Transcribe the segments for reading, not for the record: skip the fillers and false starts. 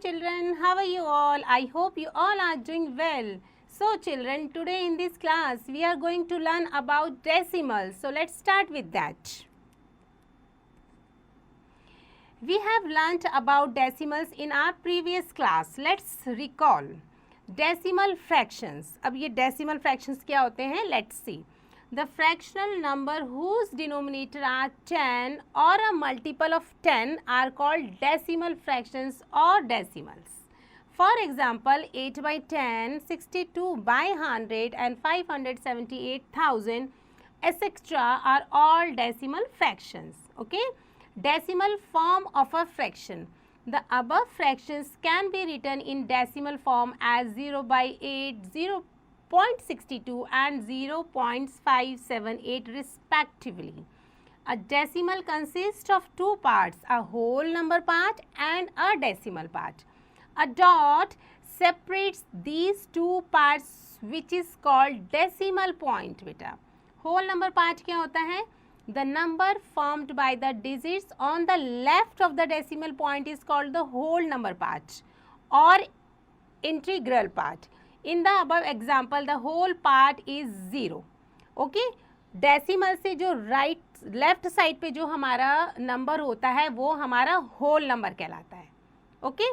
children, how are you all? I hope you all are doing well. So children, today in this class we are going to learn about decimals. So let's start with that. We have learnt about decimals in our previous class. Let's recall. Decimal fractions. अब ये decimal fractions क्या होते हैं? Let's see. The fractional number whose denominator are 10 or a multiple of 10 are called decimal fractions or decimals. For example, 8 by 10, 62 by 100 and 578,000 etc. are all decimal fractions. Okay? Decimal form of a fraction. The above fractions can be written in decimal form as 0 by 8, 0.62 and 0.578 respectively. A decimal consists of two parts, a whole number part and a decimal part. A dot separates these two parts which is called decimal point. बेटा whole number part क्या होता है? The number formed by the digits on the left of the decimal point is called the whole number part or integral part. In the above example, the whole part is 0. Okay? Decimal से जो left side पे जो हमारा number होता है वो हमारा whole number कहलाता है. Okay?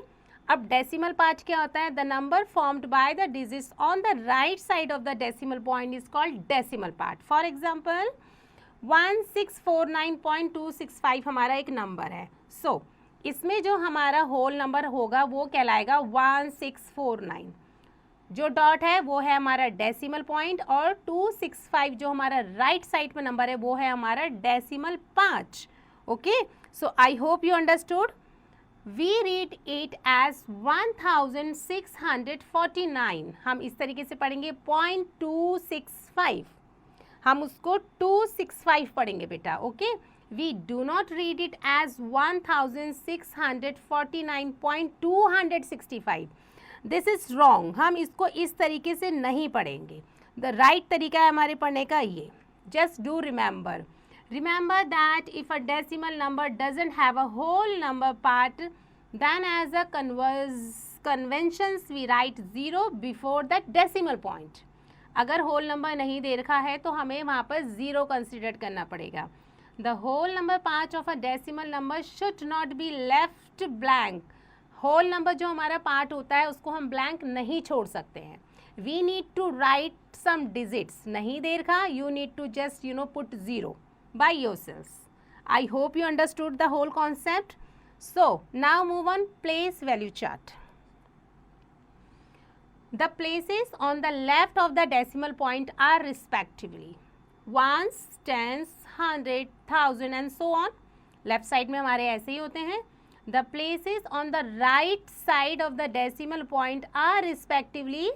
अब decimal part क्या होता है? The number formed by the digits on the right side of the decimal point is called decimal part. For example, 1649.265 हमारा एक नंबर है. So, इसमें जो हमारा होल नंबर होगा वो कहलाएगा 1649. जो डॉट है वो है हमारा डेसिमल पॉइंट और 265 जो हमारा राइट साइड में नंबर है वो है हमारा decimal 5. Okay, so I hope you understood. We read it as 1649. हम इस तरीके से पढ़ेंगे 0.265. हम उसको 265 पढ़ेंगे बेटा. Okay, we do not read it as 1649.265. This is wrong. हम इसको इस तरीके से नहीं पढ़ेंगे. द राइट तरीका है हमारे पढ़ने का ये. Just do remember that if a decimal number doesn't have a whole number part then as a conventions we write 0 before the decimal point. अगर होल नंबर नहीं दे रखा है तो हमें वहाँ पर 0 कंसिडर करना पड़ेगा. The whole number part of a decimal number should not be left blank. Whole number जो हमारा पार्ट होता है उसको हम ब्लैंक नहीं छोड़ सकते हैं. We need to write some digits. नहीं दे रखा, you need to just put 0 by yourself. I hope you understood the whole concept. So now move on place value chart. The places on the left of the decimal point are respectively ones, tens, 100, 1000 and so on. Left side में हमारे ऐसे ही होते हैं. The places on the right side of the decimal point are respectively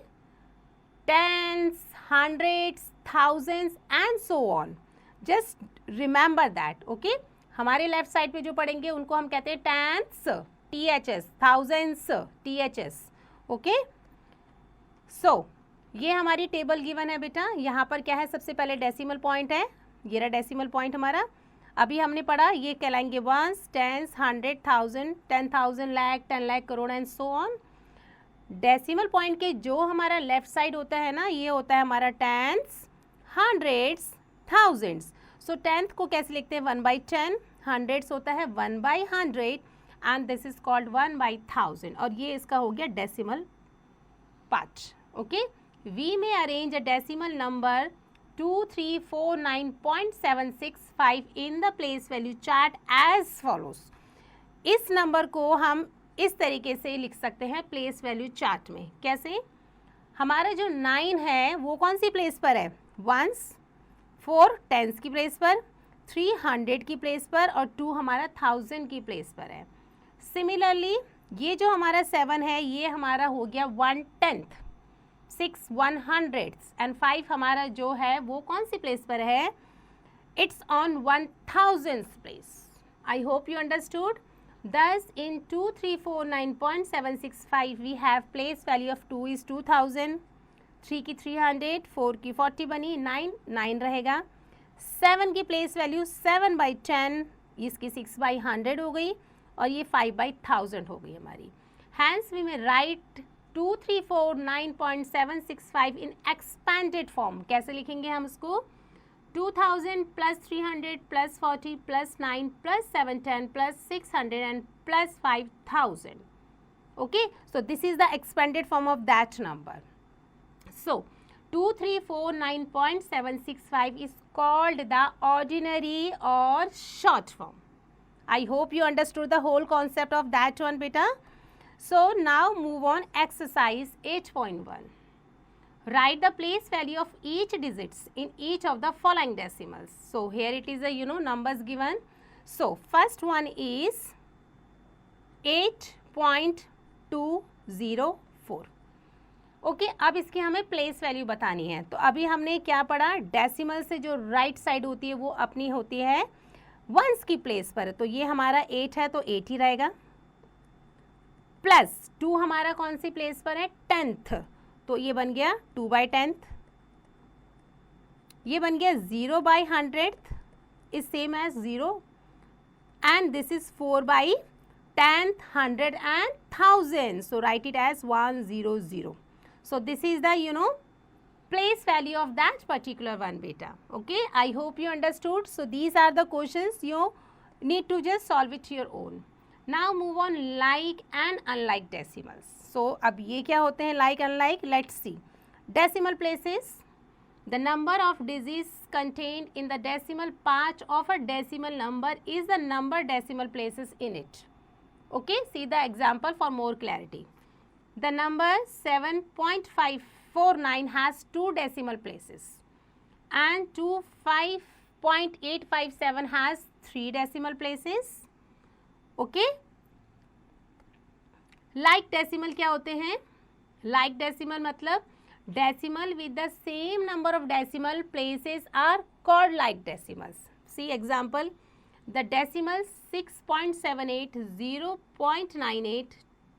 tens, hundreds, thousands and so on. Just remember that. Okay? हमारे left side पे जो पढ़ेंगे उनको हम कहते हैं tens, THS, thousands, THS. Okay? सो ये हमारी टेबल गिवन है बेटा. यहाँ पर क्या है? सबसे पहले डेसिमल पॉइंट है. ये रहा डेसिमल पॉइंट हमारा. अभी हमने पढ़ा ये कहलाएंगे ones, tens, 100, 1000, 10,000, lakh, 10 lakh, crore and so on. Decimal point के जो हमारा लेफ्ट साइड होता है ना, ये होता है हमारा tens, hundreds, thousands. So tenth को कैसे लिखते हैं? 1/10. हंड्रेड्स होता है 1/100 एंड दिस इज कॉल्ड 1/1000. और ये इसका हो गया decimal part. Okay, we may arrange a decimal number 2349.765 in the place value chart as follows. इस नंबर को हम इस तरीके से लिख सकते हैं प्लेस वैल्यू चार्ट में. कैसे? हमारा जो 9 है वो कौन सी प्लेस पर है? वंस, 4 टेंस की प्लेस पर, 3 100 की प्लेस पर और 2 हमारा 1000 की प्लेस पर है. सिमिलरली ये जो हमारा 7 है ये हमारा हो गया 1/10, 6 100 एंड 5 हमारा जो है वो कौन सी प्लेस पर है? It's on 1000th place. I hope you understood. Thus in 2349.765 we have place value of 2 is 2000, 3 की 300, 4 की 40 बनी, 9 रहेगा. 7 की प्लेस वैल्यू 7/10, इसकी 6/100 हो गई और ये 5/1000 हो गई हमारी. Hence we may write 2349.765 in expanded form. कैसे लिखेंगे हम इसको? 2000 plus 300 plus 40 plus 9 plus 710 plus 600 and plus 5000. Okay, so this is the expanded form of that number. So 2349.765 is called the ordinary or short form. I hope you understood the whole concept of that one, beta. So now move on exercise 8.1. Write the place value of each digits in each of the following decimals. So here it is a numbers given. So first one is 8.204. Okay अब इसकी हमें place value बतानी है. तो अभी हमने क्या पढ़ा? डेसिमल से जो राइट साइड होती है वो अपनी होती है वंस की प्लेस पर. तो ये हमारा 8 है तो 8 ही रहेगा. प्लस 2 हमारा कौन सी प्लेस पर है? 10th. तो ये बन गया 2/10th. ये बन गया 0/100th is same as 0 and this is 4/10th, 100 and 1000. So write it as 100. So this is the place value of that particular one, beta. Okay, I hope you understood. So these are the questions you need to just solve it your own. Now move on like and unlike decimals. So अब ये क्या होते हैं like unlike? Let's see. Decimal places. The number of digits contained in the decimal part of a decimal number is the number decimal places in it. Okay, see the example for more clarity. The number 7.549 has 2 decimal places and 25.857 has 3 decimal places. Okay. Like decimal क्या होते हैं? Like decimal मतलब decimal with the same number of decimal places are called like decimals. See example. The decimals 6.78, 0.98,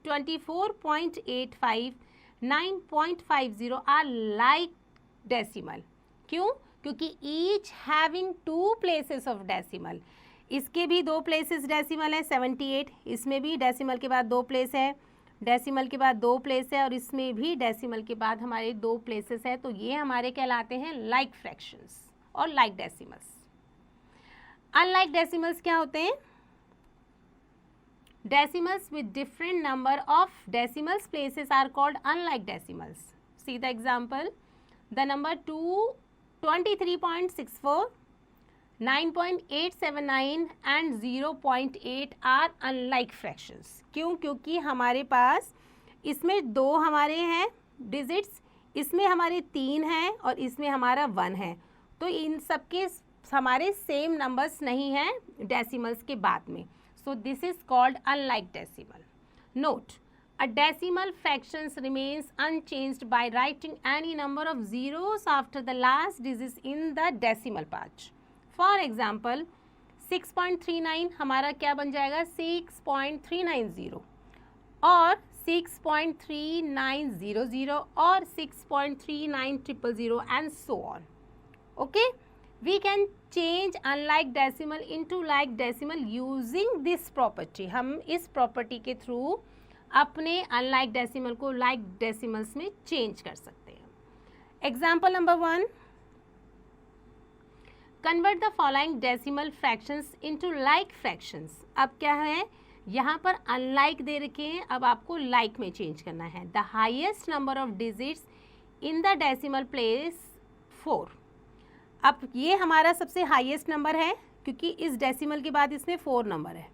24.85, 9.50 are like decimal. क्यों? क्योंकि each having 2 places of decimal. इसके भी 2 places decimal है 78, इसमें भी decimal के बाद 2 place है, decimal के बाद 2 place है और इसमें भी decimal के बाद हमारे 2 places है. तो ये हमारे कहलाते हैं like fractions और like decimals. Unlike decimals क्या होते हैं? Decimals with different number of decimals places are called unlike decimals. See the example. The number 23.64, 9.879 and 0.8 are unlike fractions. क्यों? क्योंकि हमारे पास इसमें 2 हमारे हैं digits, इसमें हमारे 3 हैं और इसमें हमारा 1 है. तो इन सबके हमारे सेम नंबर्स नहीं हैं डेसिमल्स के बाद में. सो this is called unlike decimal. Note, a decimal fractions remains unchanged by writing any number of zeros after the last digit in the decimal part. For example 6.39 हमारा क्या बन जाएगा? 6.390 और 6.3900 और 6.39000 and so on. Okay. We can change unlike decimal into like decimal using this property. हम इस property के through अपने unlike decimal को like decimals में change कर सकते हैं. Example number 1. Convert the following decimal fractions into like fractions. अब क्या है? यहाँ पर unlike दे रखे हैं, अब आपको like में change करना है. The highest number of digits in the decimal place 4. अब ये हमारा सबसे हाईएस्ट नंबर है क्योंकि इस डेसिमल के बाद इसमें 4 नंबर है.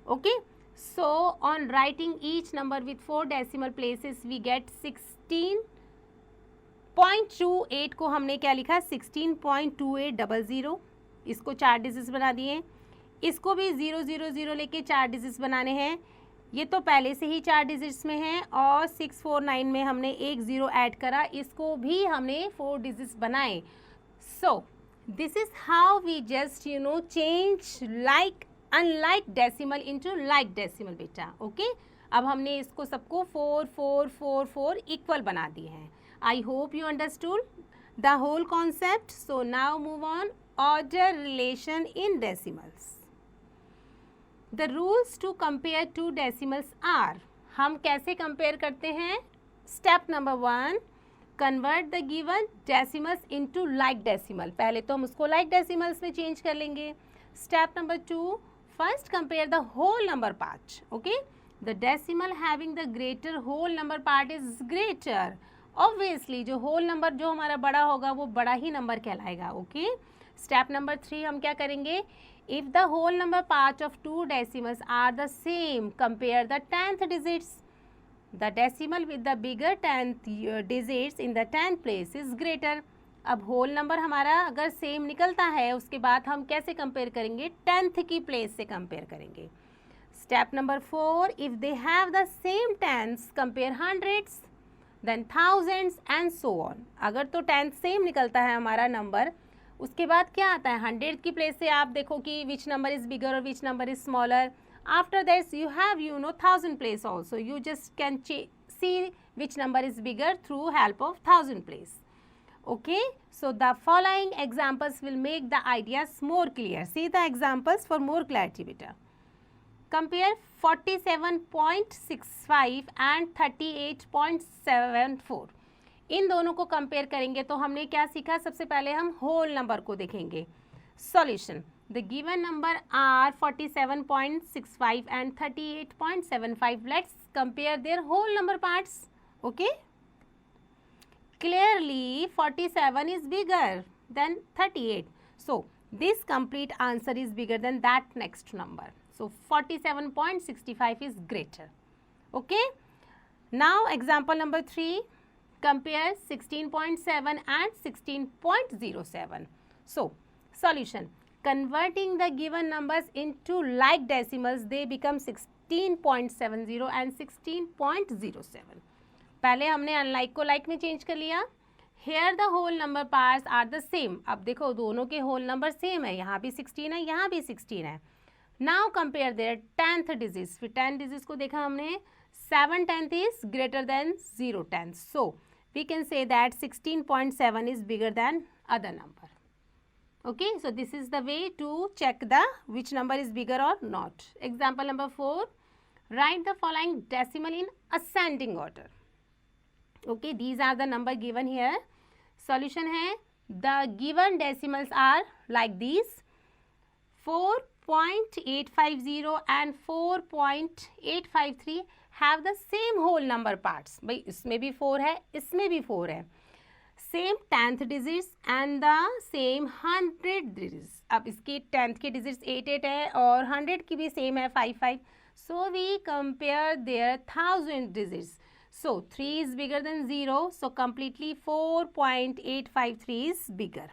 Okay, so on writing each number with 4 decimal places we get 16.28 को हमने क्या लिखा? 16.2800. इसको 4 डिजिट्स बना दिए. इसको भी 000 लेके 4 डिजिट्स बनाने हैं. ये तो पहले से ही 4 डिजिट्स में है और 649 में हमने एक 0 ऐड करा, इसको भी हमने 4 डिजिट्स बनाए. So this is how we just change like unlike decimal into like decimal beta. Okay, अब हमने इसको सबको 4 4 4 4 इक्वल बना दिए हैं. I hope you understood the whole concept. So now move on order relation in decimals. The rules to compare 2 decimals are, हम कैसे compare करते हैं? Step number 1, convert the given decimals into like decimal. पहले तो हम उसको like decimals में change कर लेंगे। Step number 2, first compare the whole number part. Okay, the decimal having the greater whole number part is greater. Obviously जो whole number जो हमारा बड़ा होगा वो बड़ा ही नंबर कहलाएगा। ओके, स्टेप नंबर 3 हम क्या करेंगे? If the whole number part of 2 decimals are the same, compare the 10th digits. The decimal with the bigger 10th digits in the 10th place is greater. अब whole number हमारा अगर same निकलता है, उसके बाद हम कैसे कंपेयर करेंगे? 10th की प्लेस से कंपेयर करेंगे। Step number 4, if they have the same tens, compare hundreds then thousands and so on. अगर तो 10th सेम निकलता है हमारा नंबर, उसके बाद क्या आता है? 100 की प्लेस से आप देखो कि विच नंबर इज बिगर और विच number is smaller. After that you have 1000 place also, you just can see which number is bigger through help of 1000 place. Okay, so the following examples will make the ideas more clear. See the examples for more clarity beta. Compare 47.65 and 38.74. इन दोनों को compare करेंगे तो हमने क्या सीखा? सबसे पहले हम होल नंबर को देखेंगे। Solution, the given number are 47.65 and 38.75. Let's compare their whole number parts. Okay, clearly 47 is bigger than 38, so this complete answer is bigger than that next number, so 47.65 is greater. Okay, now example number 3, compare 16.7 and 16.07. so solution, converting the given numbers into like decimals, they become 16.70 and 16.07. पहले हमने unlike को like में change कर लिया। Here the whole number parts are the same. अब देखो दोनों के होल नंबर सेम है, यहाँ भी 16 है, यहाँ भी 16 है। नाउ कंपेयर देयर 10th डिजिट्स। फिर 10 डिजिट्स को देखा हमने, 7 10th is greater than 0 10th, so we can say that 16.7 is bigger than other number. Okay, so this is the way to check the which number is bigger और not. Example number 4, write the following decimal in ascending order. Okay, these are the number given here. Solution है, the given decimals are like these, 4.850 and 4.853 have the same whole number parts. भाई इसमें भी 4 है, इसमें भी 4 है। Same 10th digits and the same 100 digits. अब इसकी 10th की digits 8 है और 100 की भी same है 5 So we compare their 1000 digits. So 3 is bigger than 0, so completely 4.853 is bigger.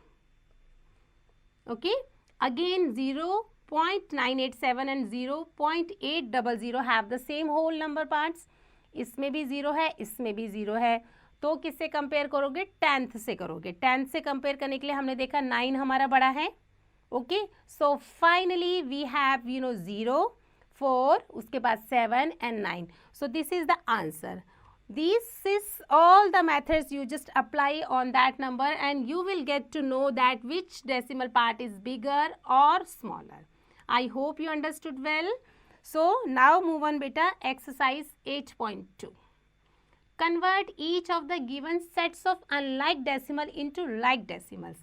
Okay, again 0.987 and 0.800 have the same whole number parts. इसमें भी 0 है, इसमें भी 0 है, तो किससे कंपेयर करोगे? 10th से करोगे। 10th से कंपेयर करने के लिए हमने देखा 9 हमारा बड़ा है। Okay, so finally we have 0, 4, उसके बाद 7 and 9. So this is the answer. This is all the methods you just apply on that number and you will get to know that which decimal part is bigger or smaller. I hope you understood well. So now move on beta, exercise 8.2. Convert each of the given sets of unlike decimal into like decimals.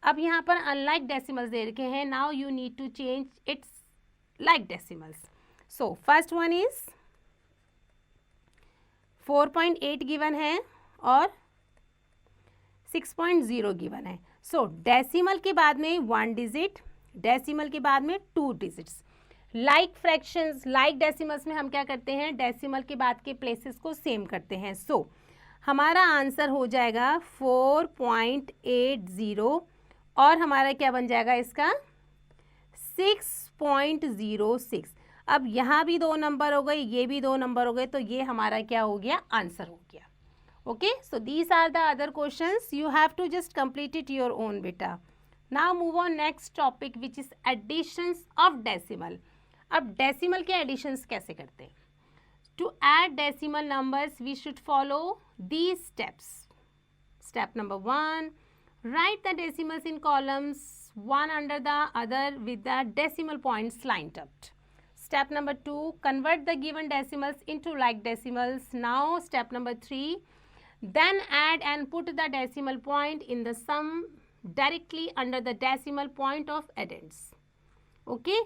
अब यहाँ पर unlike decimals दे रखे हैं. Now you need to change its like decimals. So first one is 4.8 given है और 6.0 given है। सो decimal के बाद में 1 डिजिट, डेसिमल के बाद में 2 digits. Like fractions, like decimals में हम क्या करते हैं? डेसिमल के बाद के प्लेसेस को सेम करते हैं। सो हमारा आंसर हो जाएगा 4.80 और हमारा क्या बन जाएगा इसका? 6.06। अब यहाँ भी 2 नंबर हो गए, ये भी 2 नंबर हो गए, तो ये हमारा क्या हो गया? आंसर हो गया। Okay, so these are the other questions, you have to just complete it your own बेटा। Now move on next topic which is additions of decimal. अब डेसिमल के एडिशंस कैसे करते हैं? To add decimal numbers we should follow these steps. Step number 1, write the decimals in columns one under the other with the decimal points lined up. Step number 2, convert the given decimals into like decimals. Now step number 3, then add and put the decimal point in the sum directly under the decimal point of addends. Okay,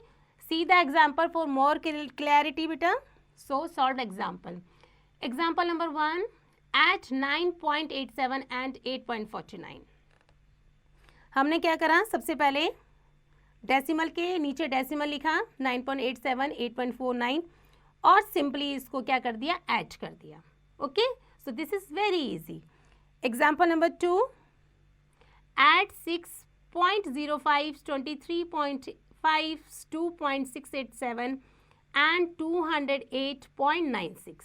see the example for more clarity beta. So solve example. Example number 1, at 9.87 and 8.49. हमने क्या करा, सबसे पहले decimal के नीचे decimal लिखा 9.87, 8.49 और simply इसको क्या कर दिया, ऐड कर दिया. Okay, so this is very easy. Example number 2, at 6.05, 23.5, 2.687 and 208.96.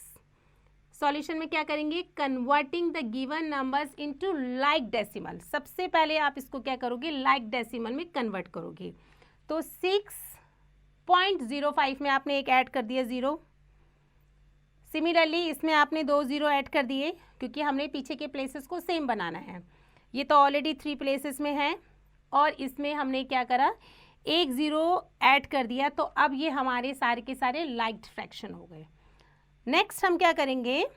Solution में क्या करेंगे, converting the given numbers into like decimal. सबसे पहले आप इसको क्या करोगे, लाइक डेसिमल में कन्वर्ट करोगे. तो 6.05 में आपने एक ऐड कर दिया 0. सिमिलरली इसमें आपने 2 0 ऐड कर दिए क्योंकि हमने पीछे के प्लेसेस को सेम बनाना है. ये तो ऑलरेडी 3 प्लेसेस में है और इसमें हमने क्या करा, एक 0 ऐड कर दिया. तो अब ये हमारे सारे के सारे लाइक्ड फ्रैक्शन हो गए. नेक्स्ट हम क्या करेंगे,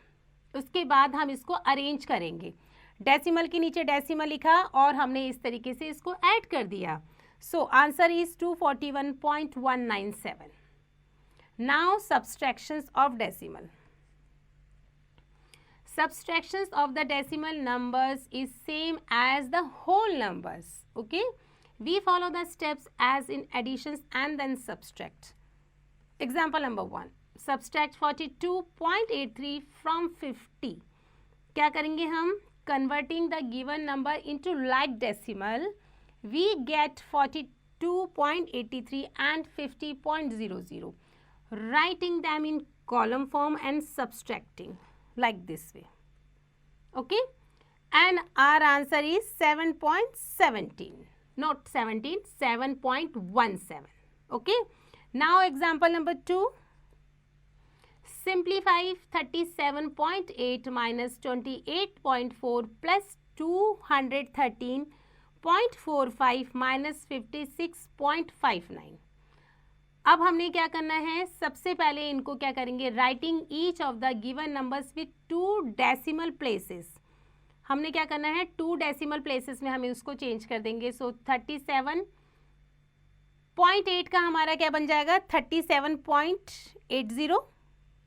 उसके बाद हम इसको अरेंज करेंगे. डेसिमल के नीचे डेसिमल लिखा और हमने इस तरीके से इसको ऐड कर दिया. So answer is 241.197. Now subtractions of decimal. Subtractions of the decimal numbers is same as the whole numbers. Okay, we follow the steps as in additions and then subtract. Example number 1, subtract 42.83 from 50. क्या करेंगे हम, converting the given number into like decimal, we get 42.83 and 50.00. Writing them in column form and subtracting like this way. Okay, and our answer is 7.17, not 17, 7.17. Okay, now example number 2, simplify 37.8 minus 28.4 plus 213.45 minus 56.59. अब हमने क्या करना है, सबसे पहले इनको क्या करेंगे, writing each of the given numbers with 2 decimal places. हमने क्या करना है, 2 डेसिमल प्लेसेस में हमें उसको चेंज कर देंगे. सो 37.8 का हमारा क्या बन जाएगा, 37.80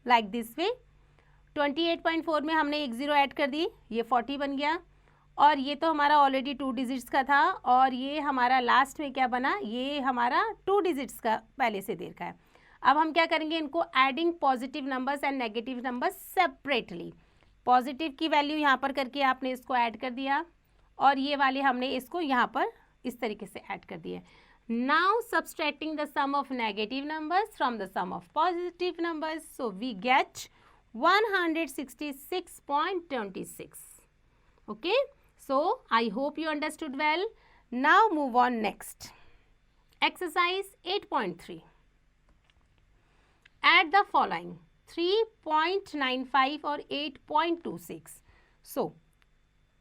लाइक दिस वे. 28.4 में हमने एक 0 ऐड कर दी, ये 40 बन गया. और ये तो हमारा ऑलरेडी 2 डिजिट्स का था और ये हमारा लास्ट में क्या बना, ये हमारा 2 डिजिट्स का पहले से देर का है. अब हम क्या करेंगे, इनको adding positive numbers and negative numbers separately. Positive की वैल्यू यहाँ पर करके आपने इसको ऐड कर दिया और ये वाले हमने इसको यहाँ पर इस तरीके से ऐड कर दिया. Now subtracting the sum of negative numbers from the sum of positive numbers, so we get 166.26. Okay, so I hope you understood well. Now move on next. Exercise 8.3. Add the following 3.95 और 8.26. So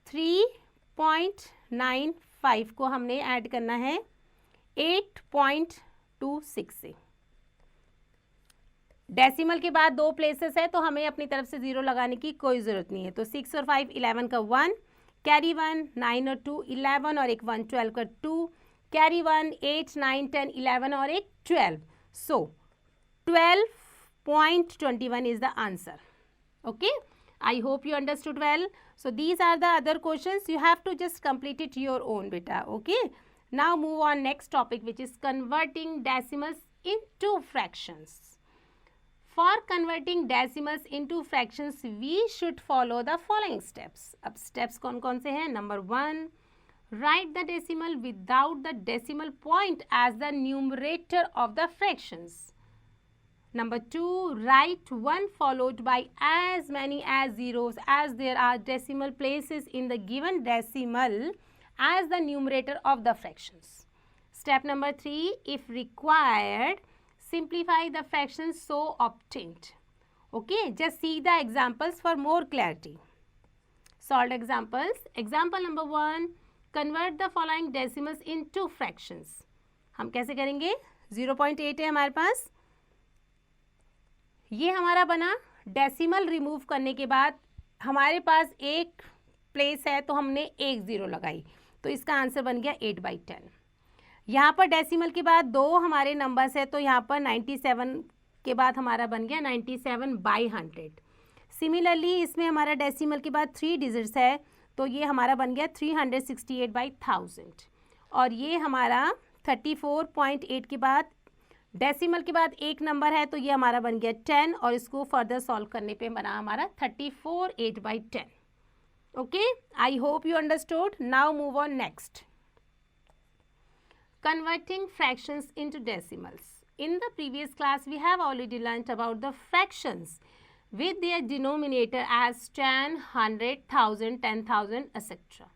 3.95 को हमने add करना है 8.26 से. Decimal के बाद 2 places है तो हमें अपनी तरफ से 0 लगाने की कोई ज़रूरत नहीं है. तो 6 और 5 11 का 1, कैरी 1, 9 और 2 11 और एक 1 12 का 2, कैरी 1 8 9 10 11 और एक 12. सो 12.21 is the answer. Okay, I hope you understood well. So these are the other questions, you have to just complete it your own beta. Okay, now move on next topic, which is converting decimals into fractions. For converting decimals into fractions, we should follow the following steps. अब steps कौन कौन से हैं? Number 1, write the decimal without the decimal point as the numerator of the fractions. Number 2, write 1 followed by as many as zeros as there are decimal places in the given decimal as the numerator of the fractions. Step number 3, if required, simplify the fractions so obtained. Okay, just see the examples for more clarity. Solved examples. Example number 1, convert the following decimals into fractions. हम कैसे करेंगे, 0.8 है हमारे पास, ये हमारा बना। Decimal remove करने के बाद हमारे पास एक प्लेस है तो हमने एक ज़ीरो लगाई, तो इसका आंसर बन गया 8/10। यहाँ पर डेसिमल के बाद दो हमारे नंबर्स है, तो यहाँ पर 97 के बाद हमारा बन गया 97/100। सिमिलरली इसमें हमारा डेसिमल के बाद 3 डिजिट्स है, तो ये हमारा बन गया 368/1000। और ये हमारा 34.8 के बाद डेसिमल के बाद एक नंबर है, तो ये हमारा बन गया 10, और इसको फर्दर सॉल्व करने पे बना हमारा 34/8/10। Okay, I hope you understood. Now move on next. Converting fractions into decimals. In the previous class, we have already learnt about the fractions with their denominator as 10, 100, 1000, 10,000, etc.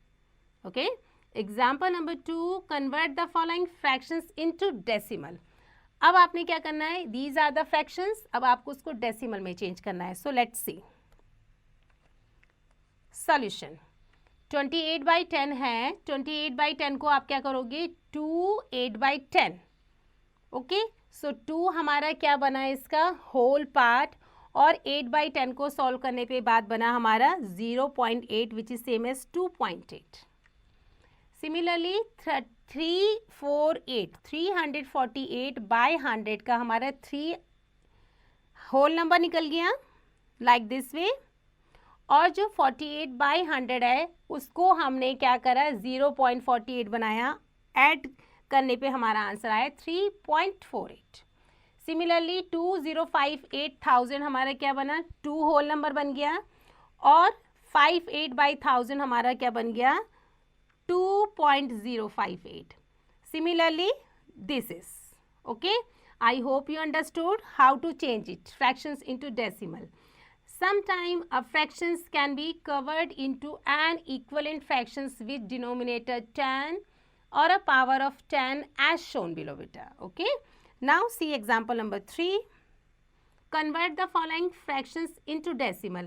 Okay. Example number 2. Convert the following fractions into decimal. अब आपने क्या करना है? These are the fractions. अब आपको उसको decimal में change करना है. So let's see. Solution. 28/10 है। 28/10 को आप क्या करोगे? 2 8/10। ओके, सो 2 हमारा क्या बना है? इसका होल पार्ट, और 8/10 को सॉल्व करने पे बाद बना हमारा 0.8 which is same as 2.8। Similarly 348 का हमारा 3 होल नंबर निकल गया लाइक दिस वे, और जो 48/100 है उसको हमने क्या करा? 0.48 बनाया, ऐड करने पे हमारा आंसर आया 3.48। सिमिलरली 2058,000 हमारा क्या बना? 2 होल नंबर बन गया, और 58/1000 हमारा क्या बन गया? 2.058। Similarly this is okay. I hope you understood how to change it fractions into decimal. Sometime a fractions can be covered into an equivalent fractions with denominator 10 or a power of 10 as shown below beta. Okay. Now see example number 3. Convert the following fractions into decimal.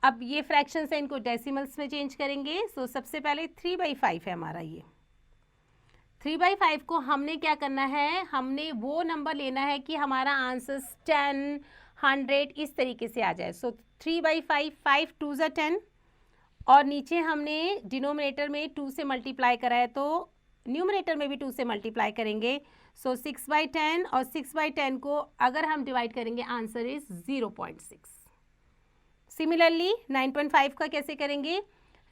अब ये fractions है, इनको decimals में change करेंगे. So सबसे पहले 3/5 है हमारा ये. 3/5 को हमने क्या करना है? हमने वो नंबर लेना है कि हमारा आंसर 10 100 इस तरीके से आ जाए. सो 3/5, 5 2 ज़ा 10, और नीचे हमने डिनोमिनेटर में 2 से मल्टीप्लाई करा है, तो न्यूमरेटर में भी 2 से मल्टीप्लाई करेंगे. सो 6/10, और 6/10 को अगर हम डिवाइड करेंगे आंसर इज 0.6. सिमिलरली 9.5 का कैसे करेंगे?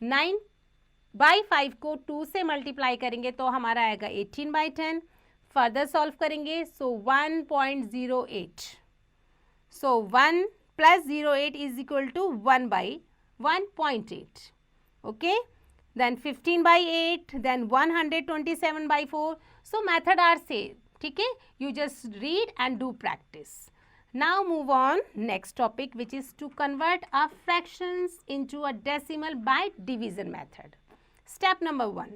9/5 को 2 से मल्टीप्लाई करेंगे तो हमारा आएगा 18/10. फर्दर सॉल्व करेंगे, सो 1.08. So 1 plus 0.8 is equal to 1/1.8. Okay. Then 15/8. Then 127/4. So method are same. ठीक है. You just read and do practice. Now move on next topic, which is to convert a fractions into a decimal by division method. Step number 1.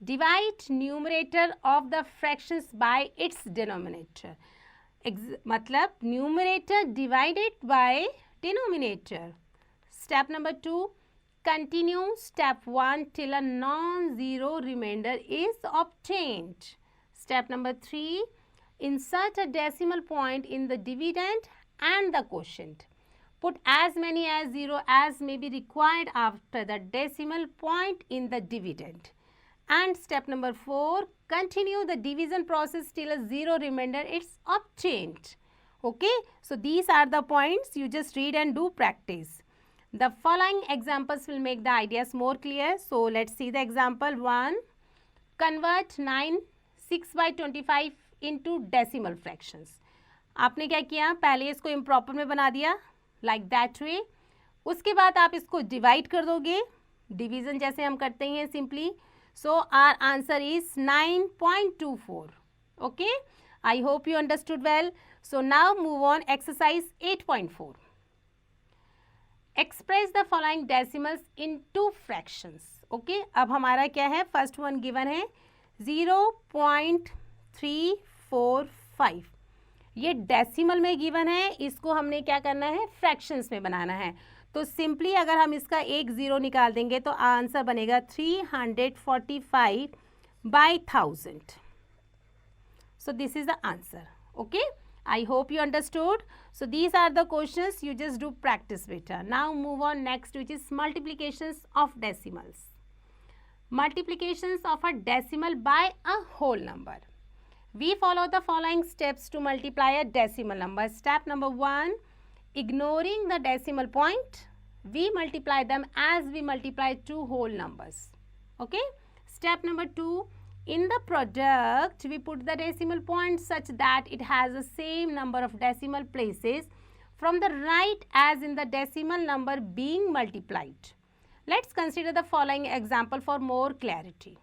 Divide numerator of the fractions by its denominator. मतलब numerator divided by denominator. Step number 2. Continue step 1 till a non zero reminder is obtained. Step number 3. Insert a decimal point in the dividend and the quotient. Put as many as 0 as may be required after the decimal point in the dividend. And step number 4, continue the division process till a zero remainder is obtained. Okay, so these are the points. You just read and do practice. The following examples will make the ideas more clear. So let's see the example 1. Convert 9/6/25 into decimal fractions. आपने क्या किया? पहले इसको improper में बना दिया like that way. उसके बाद आप इसको divide कर दोगे, division जैसे हम करते हैं simply. So our answer is 9.24. Okay, I hope you understood well. So now move on exercise 8.4. Express the following decimals into fractions. Okay, अब हमारा क्या है? फर्स्ट वन गिवन है 0.345. ये डेसिमल में गिवन है, इसको हमने क्या करना है? फ्रैक्शंस में बनाना है. तो सिंपली अगर हम इसका एक ज़ीरो निकाल देंगे तो आंसर बनेगा 345/1000. सो this is the answer. Okay, I hope you understood. So these are the questions, you just do practice beta. Now move on next, which is multiplications of decimals. Multiplications of a decimal by a whole number. We follow the following steps to multiply a decimal number. Step number 1, ignoring the decimal point, we multiply them as we multiply two whole numbers. Okay. Step number 2, in the product, we put the decimal point such that it has the same number of decimal places from the right as in the decimal number being multiplied. Let's consider the following example for more clarity.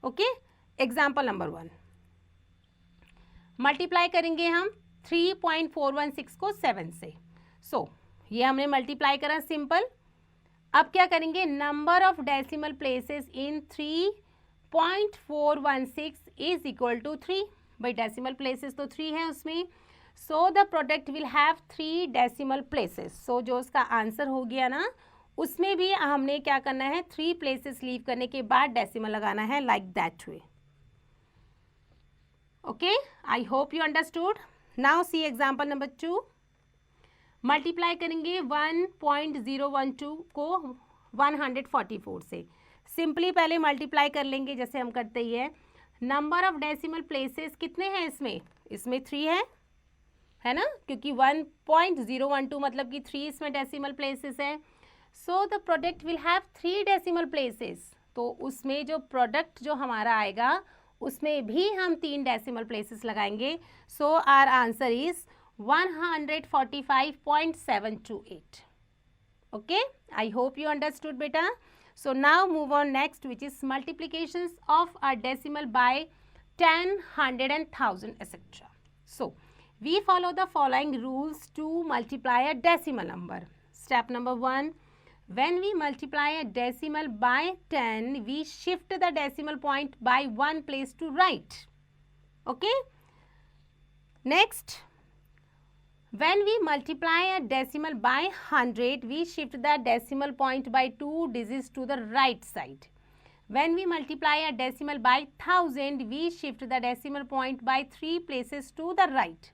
Okay, example number 1. Multiply करेंगे हम 3.416 को 7 से. सो ये हमने multiply करा simple. अब क्या करेंगे, number of decimal places in 3.416 is equal to 3. भाई डेसिमल प्लेसेस तो 3 है उसमें. So the product will have 3 decimal places. So जो उसका आंसर हो गया ना, उसमें भी हमने क्या करना है, 3 प्लेसेस लीव करने के बाद डेसिमल लगाना है, like that way. Okay, I hope you understood. Now see example number 2. Multiply करेंगे 1.012 को 144 से. सिंपली पहले मल्टीप्लाई कर लेंगे जैसे हम करते ही है. नंबर ऑफ डेसिमल प्लेसेस कितने हैं इसमें, इसमें 3 है ना, क्योंकि 1.012 मतलब कि 3 इसमें डेसिमल प्लेसेस है. सो the product will have 3 decimal places. तो उसमें जो प्रोडक्ट जो हमारा आएगा उसमें भी हम 3 डेसिमल प्लेसेस लगाएंगे. So our answer is 145.728. Okay, I hope you understood beta. So now move on next, which is multiplications of a decimal by 10, 100 and 1000 etc. So we follow the following rules to multiply a decimal number. Step number 1, when we multiply a decimal by 10, we shift the decimal point by 1 place to right. Okay, next, when we multiply a decimal by 100, we shift the decimal point by 2 digits to the right side. When we multiply a decimal by 1000, we shift the decimal point by 3 places to the right.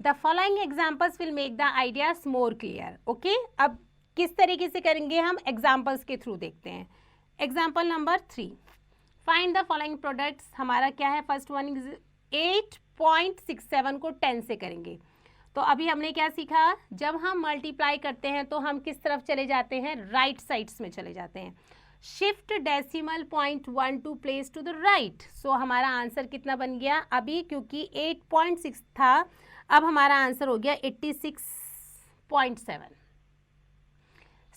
The following examples will make the ideas more clear. Okay, अब किस तरीके से करेंगे हम, examples के through देखते हैं. Example number 3, find the following products. हमारा क्या है, फर्स्ट वन 8.67 को 10 से करेंगे. तो अभी हमने क्या सीखा, जब हम मल्टीप्लाई करते हैं तो हम किस तरफ चले जाते हैं, राइट साइड्स में चले जाते हैं. Shift decimal point 1 two place to the right. So हमारा आंसर कितना बन गया अभी, क्योंकि 8.6 था, अब हमारा आंसर हो गया 86.7.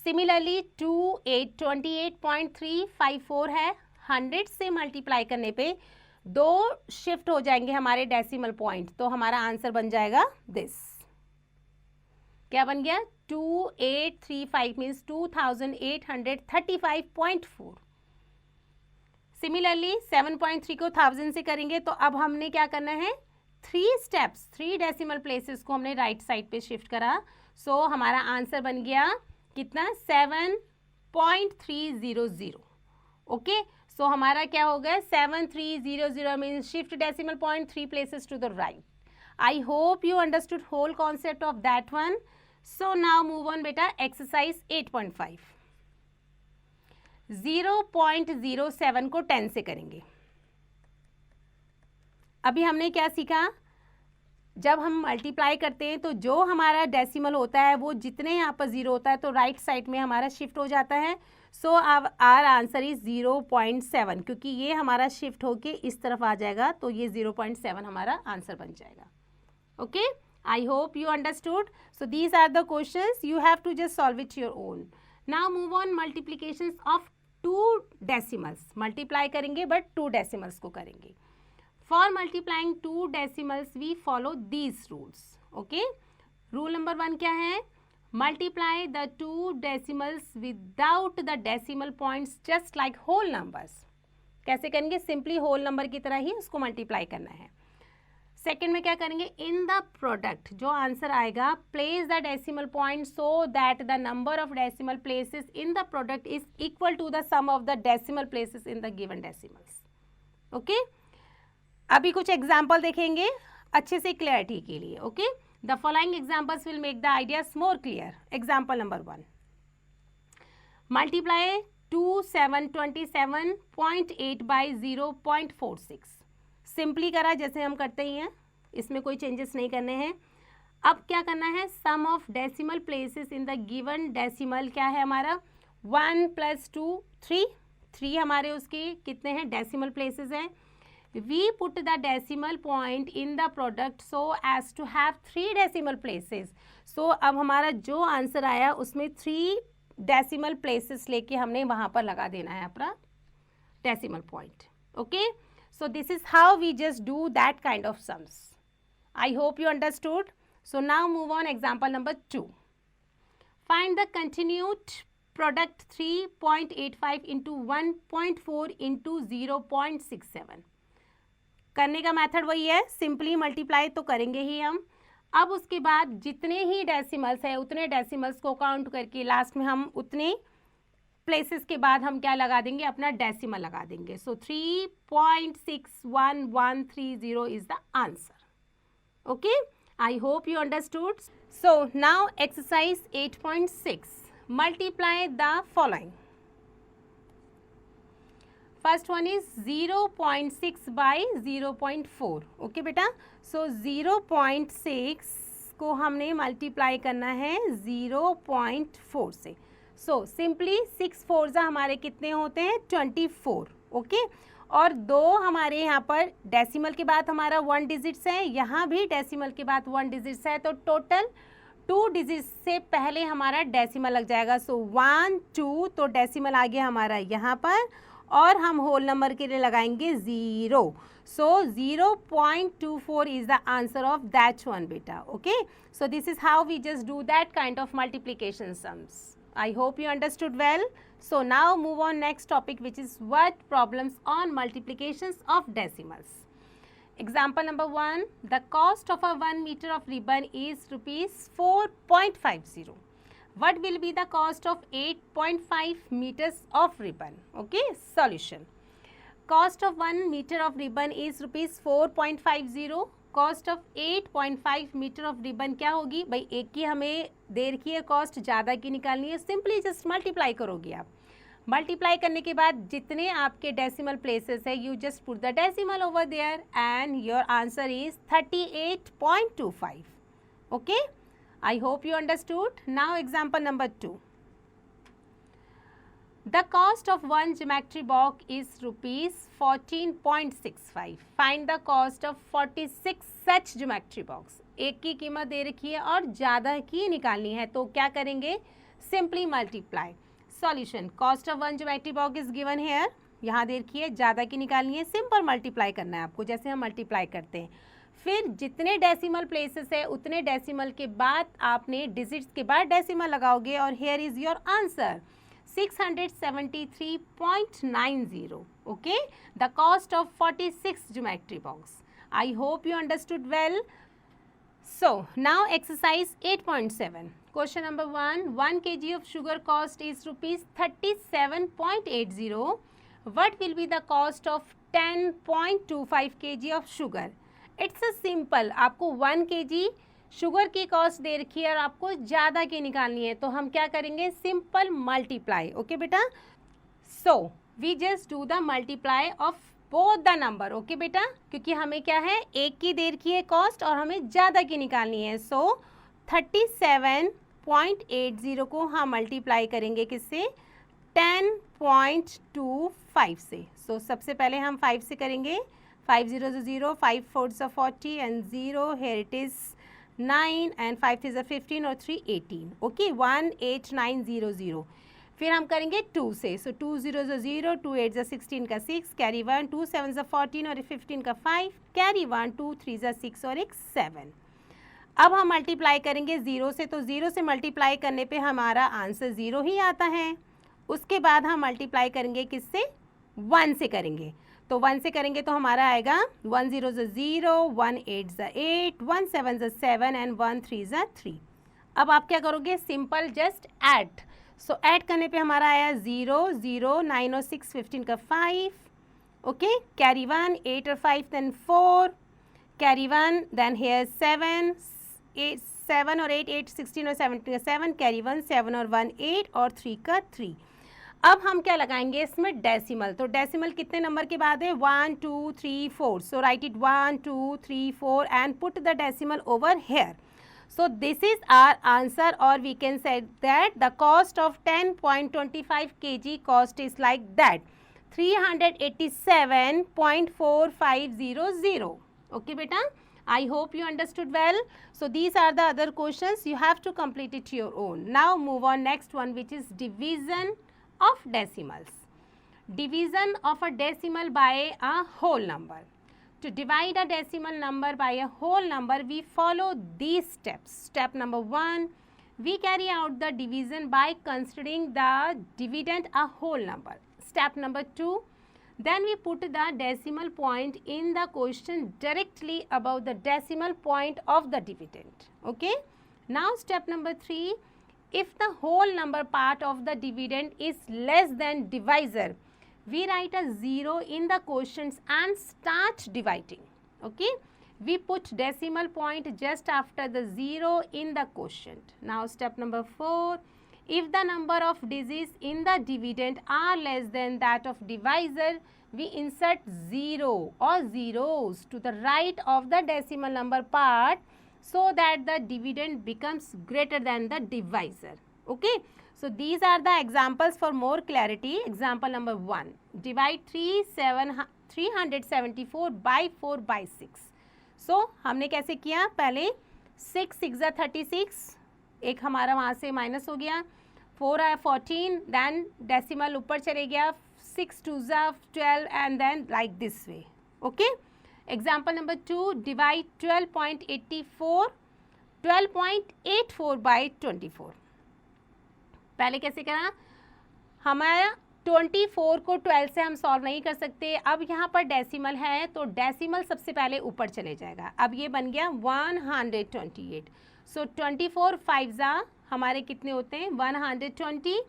सिमिलरली 28.354 है. 100 से मल्टीप्लाई करने पे 2 शिफ्ट हो जाएंगे हमारे डेसिमल पॉइंट, तो हमारा आंसर बन जाएगा दिस. क्या बन गया, 2835 मीन्स 2835.4. सिमिलरली 7.3 को 1000 से करेंगे, तो अब हमने क्या करना है, 3 स्टेप्स, 3 डेसिमल प्लेसेस को हमने राइट साइड पे शिफ्ट करा. सो हमारा आंसर बन गया कितना, 7.300. ओके, सो हमारा क्या हो गया, 7300 means shift decimal point 3 places to the right. I hope you understood whole concept of that one. So now move on beta, exercise 8.5. 0.07 को 10 से करेंगे. अभी हमने क्या सीखा, जब हम मल्टीप्लाई करते हैं तो जो हमारा डेसिमल होता है वो जितने यहाँ पर 0 होता है तो राइट साइड में हमारा शिफ्ट हो जाता है. सो अब आर आंसर इज 0.7, क्योंकि ये हमारा शिफ्ट होके इस तरफ आ जाएगा, तो ये 0.7 हमारा आंसर बन जाएगा. Okay, I hope you understood. So these are the questions, you have to just solve it your own. Now move on, multiplications of 2 decimals. Multiply करेंगे बट 2 डेसिमल्स को करेंगे. For multiplying 2 decimals, we follow these rules. Okay, rule number 1 क्या है, multiply the 2 decimals without the decimal points just like whole numbers. कैसे करेंगे, simply whole number की तरह ही उसको मल्टीप्लाई करना है. सेकेंड में क्या करेंगे, इन द प्रोडक्ट जो आंसर आएगा, place the decimal point so that the number of decimal places in the product is equal to the sum of the decimal places in the given decimals. Okay, अभी कुछ example देखेंगे. अच्छे से clarity के लिए. Okay, the following examples will make the ideas more clear. Example number 1, multiply 2727.8 by 0.46. Simply करा जैसे हम करते ही हैं, इसमें कोई चेंजेस नहीं करने हैं. अब क्या करना है, sum of decimal places in the given decimal क्या है हमारा 1 + 2 3. 3 हमारे उसके कितने हैं डेसिमल प्लेसेस हैं. We put the decimal point in the product so as to have 3 decimal places. So अब हमारा जो आंसर आया उसमें 3 डेसिमल प्लेसेस लेके हमने वहाँ पर लगा देना है अपना decimal point. Okay, so this is how we just do that kind of sums. I hope you understood. So now move on example number 2. Find the continued product 3.85 into 1.4 into 0.67. करने का मेथड वही है, simply multiply तो करेंगे ही हम. अब उसके बाद जितने ही डेसिमल्स है उतने डेसिमल्स को काउंट करके लास्ट में हम उतने प्लेसेस के बाद हम क्या लगा देंगे, अपना डेसिमल लगा देंगे. सो 3.61130 is the answer. Okay, I hope you understood. So now exercise 8.6, multiply the following. First one is 0.6 by 0.4. Okay बेटा, सो 0.6 को हमने मल्टीप्लाई करना है 0.4 से. सो सिंपली 6 4 हमारे कितने होते हैं 24. ओके, और 2 हमारे यहाँ पर डेसिमल के बाद हमारा 1 डिजिट्स है, यहाँ भी डेसिमल के बाद 1 डिजिट्स है, तो टोटल 2 डिजिट्स से पहले हमारा डेसिमल लग जाएगा. सो 1 2 तो डेसिमल आ गया हमारा यहाँ पर, और हम होल नंबर के लिए लगाएंगे 0. So 0.24 is the answer of that one बेटा. Okay, so this is how we just do that kind of multiplication sums. I hope you understood well. So now move on next topic, which is word problems on multiplications of decimals. Example number 1, the cost of a 1 meter of ribbon is rupees 4.50. What will be the cost of 8.5 meters of ribbon? Okay, solution. Cost of 1 meter of ribbon is rupees 4.50. Cost of 8.5 metre of ribbon क्या होगी भाई, एक की हमें दे रखी है cost, ज़्यादा की निकालनी है. सिंपली जस्ट मल्टीप्लाई करोगे आप. मल्टीप्लाई करने के बाद जितने आपके डेसिमल प्लेसेस है you just put the decimal over there and your answer is 38.25. Okay, I hope you understood. Now example number 2. The cost of one geometry box is rupees 14.65. Find the cost of 46 such geometry box. एक की कीमत दे रखी है और ज़्यादा की निकालनी है, तो क्या करेंगे, simply multiply. Solution, cost of one geometry box is given here, यहाँ दे रखी है, ज़्यादा की निकालनी है, सिंपल मल्टीप्लाई करना है आपको जैसे हम मल्टीप्लाई करते हैं. फिर जितने डेसिमल प्लेसेस है उतने डेसिमल के बाद आपने डिजिट्स के बाद डेसिमल लगाओगे, और here is your answer 673.90. Okay, the cost of 46 geometry box. I hope you understood well. So now exercise 8.7. Question number 1, 1 kg of sugar cost is rupees 37.80. What will be the cost of 10.25 kg of sugar? It's a simple, आपको 1 kg sugar की cost दे रखी है और आपको ज़्यादा की निकालनी है, तो हम क्या करेंगे, सिंपल मल्टीप्लाई. ओके बेटा, so we just do the multiply of both the number. Okay बेटा, क्योंकि हमें क्या है, एक की दे रखी है कॉस्ट और हमें ज़्यादा की निकालनी है. सो 37.80 को हम मल्टीप्लाई करेंगे किससे, 10.25 से. सो सबसे पहले हम 5 से करेंगे. 5 0 0, 5 4 40 and 0, here it is 9 and 5 3 is 15 और 3 18. ओके, 18900. फिर हम करेंगे 2 से. सो 2 0 0, 2 8 16 का 6, कैरी 1, 2 7 14 और 15 का 5, कैरी 1, 2 3 6 और एक 7. अब हम मल्टीप्लाई करेंगे 0 से, तो 0 से मल्टीप्लाई करने पे हमारा आंसर 0 ही आता है. उसके बाद हम मल्टीप्लाई करेंगे किससे, 1 से करेंगे. तो 1 से करेंगे तो हमारा आएगा 1 0 0, 1 8 8, 1 7 7 एंड 1 3 3. अब आप क्या करोगे, सिंपल जस्ट ऐड. सो ऐड करने पे हमारा आया 0 0, 9 और 6 15 का 5. ओके, कैरी 1, 8 और 5 देन 4, कैरी 1, देन हेयर 7, 8, 7 और 8, 8, 16 और 17 का 7, कैरी 1, 7 और 1, 8 और 3 का 3। अब हम क्या लगाएंगे इसमें, डेसिमल। तो डेसिमल कितने नंबर के बाद है, 1, 2, 3, 4। सो right it 1, 2, 3, 4 and put the decimal over here. So this is our answer, or we can say that the cost of 10.25 kg cost is like that, 387.4500. Okay beta, I hope you understood well. So these are the other questions, you have to complete it your own. Now move on next one, which is division of decimals. Division of a decimal by a whole number. To divide a decimal number by a whole number, we follow these steps. Step number 1, we carry out the division by considering the dividend a whole number. Step number 2, then we put the decimal point in the question directly above the decimal point of the dividend. Okay. Now step number 3, if the whole number part of the dividend is less than divisor, we write a 0 in the quotients and start dividing. Okay, we put decimal point just after the 0 in the quotient. Now step number 4, if the number of digits in the dividend are less than that of divisor, we insert 0 or zeros to the right of the decimal number part so that the dividend becomes greater than the divisor. Okay. So these are the examples for more clarity. Example number 1, divide 374 by 4 by 6. So हमने कैसे किया, पहले 6 6 36, एक हमारा वहाँ से minus हो गया, 4 आया 14, देन डेसिमल ऊपर चले गया, 6 2 12 and then like this way. Okay. Example number 2, divide 12.84 by 24. पहले कैसे करा, हमारा 24 को 12 से हम सॉल्व नहीं कर सकते. अब यहाँ पर डेसिमल है तो डेसिमल सबसे पहले ऊपर चले जाएगा. अब ये बन गया 128. सो 24 5 हमारे कितने होते हैं, 120,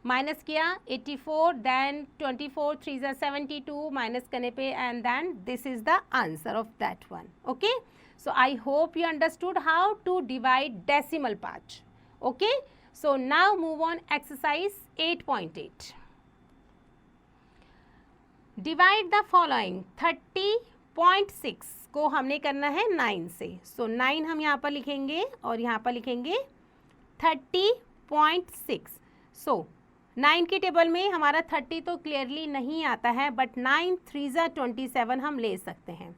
माइनस किया 84, देन 24 3 72, माइनस करने पे and then this is the answer of that one. Okay. So I hope you understood how to divide decimal part. Okay. So now move on exercise 8.8. Divide the following, 30.6 को हमने करना है 9 से. So 9 हम यहाँ पर लिखेंगे और यहाँ पर लिखेंगे 30.6. So 9 की टेबल में हमारा 30 तो क्लियरली नहीं आता है, बट 9 3 27 हम ले सकते हैं.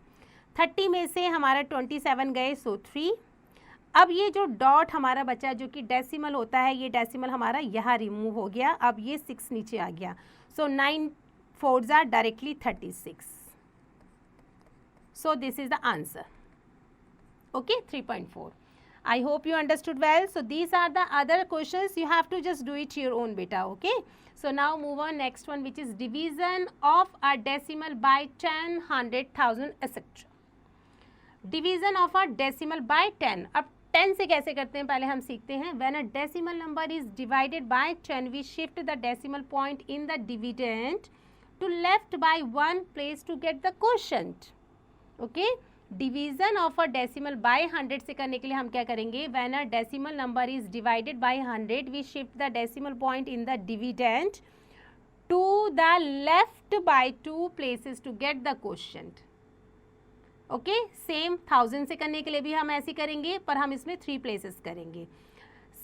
30 में से हमारा 27 गए, सो 3. अब ये जो डॉट हमारा बचा जो कि डेसिमल होता है, ये डेसिमल हमारा यहाँ रिमूव हो गया. अब ये 6 नीचे आ गया. So 9 4s are directly 36. So this is the answer. Okay. 3.4. I hope you understood well. So these are the other questions, you have to just do it your own बेटा. Okay. So now move on next one, which is division of a decimal by 10, 100, 1000 etcetera. Division of a decimal by 10. अब 10 से कैसे करते हैं पहले हम सीखते हैं. When a decimal number is divided by 10, we shift the decimal point in the dividend to left by 1 place to get the quotient. Okay. Division of a decimal by 100 से करने के लिए हम क्या करेंगे, when a decimal number is divided by 100, we shift the decimal point in the dividend to the left by 2 places to get the quotient. Okay. Same 1000 से करने के लिए भी हम ऐसे करेंगे, पर हम इसमें 3 प्लेसेस करेंगे.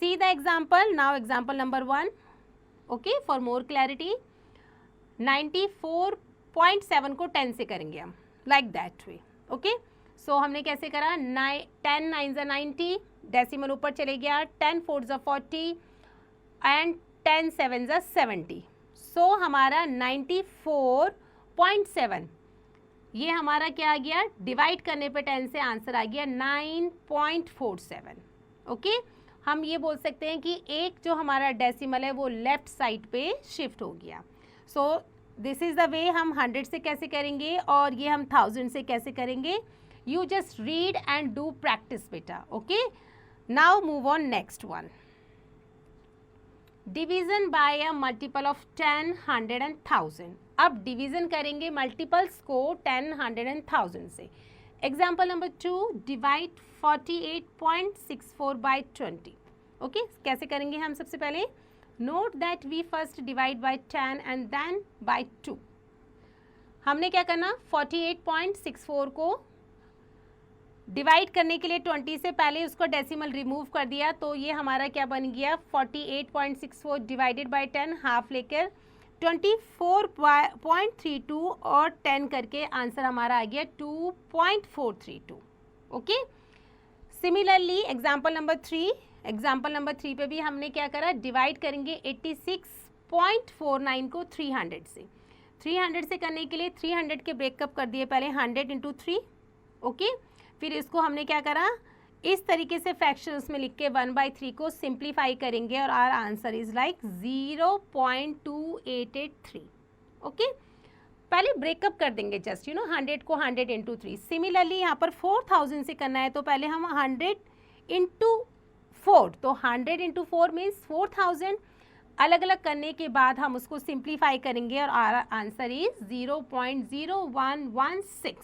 See the example. Now example number 1. Okay. For more clarity, 94.7 को 10 से करेंगे हम, लाइक दैट वे. ओके. सो हमने कैसे करा, 10 9 90, डेसिमल ऊपर चले गया, 10 4 40 एंड 10 7 70. सो हमारा 94.7 ये हमारा क्या आ गया, डिवाइड करने पे 10 से आंसर आ गया 9.47. ओके. हम ये बोल सकते हैं कि एक जो हमारा डेसिमल है वो लेफ्ट साइड पे शिफ्ट हो गया. सो दिस इज द वे हम 100 से कैसे करेंगे और ये हम 1000 से कैसे करेंगे. You just read and do practice बेटा. Okay. Now move on next one. Division by a multiple of 10, 100 and 1000. अब डिवीजन करेंगे मल्टीपल्स को 10, 100 एंड 1000 से. Example number 2, divide 48.64 by 20. Okay, कैसे करेंगे हम? सबसे पहले note that we first divide by 10 and then by 2. हमने क्या करना, 48.64 को डिवाइड करने के लिए 20 से पहले उसको डेसिमल रिमूव कर दिया, तो ये हमारा क्या बन गया, 48.64 डिवाइडेड बाई 10, हाफ लेकर 24.32 और 10 करके आंसर हमारा आ गया 2.432. Okay, similarly example number 3, example number 3 पे भी हमने क्या करा, डिवाइड करेंगे 86.49 को 300 से. 300 से करने के लिए 300 के ब्रेकअप कर दिए पहले 100 इंटू 3. ओके, फिर इसको हमने क्या करा, इस तरीके से फ्रैक्शंस में लिख के 1/3 को सिंप्लीफाई करेंगे और our answer is like 0.2883. Okay, पहले ब्रेकअप कर देंगे जस्ट 100 को 100 इंटू 3. सिमिलरली यहाँ पर 4000 से करना है तो पहले हम 100 इंटू 4, तो 100 इंटू 4 मीन्स 4000. अलग अलग करने के बाद हम उसको सिंप्लीफाई करेंगे और our answer is 0.0116.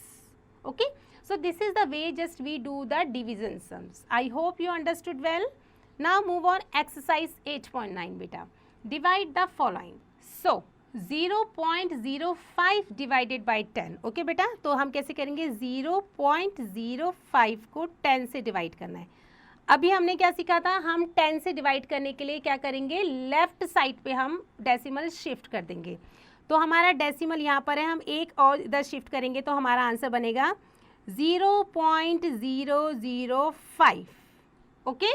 Okay, so this is the way just we do the division sums. I hope you understood well. Now move on exercise 8.9 beta. Divide the following. So 0.05 divided by 10. Okay beta, तो हम कैसे करेंगे, 0.05 को 10 से divide करना है. अभी हमने क्या सीखा था, हम 10 से डिवाइड करने के लिए क्या करेंगे, लेफ्ट साइड पे हम डेसिमल शिफ्ट कर देंगे. तो हमारा डेसिमल यहाँ पर है, हम एक और इधर शिफ्ट करेंगे तो हमारा आंसर बनेगा 0.005. Okay,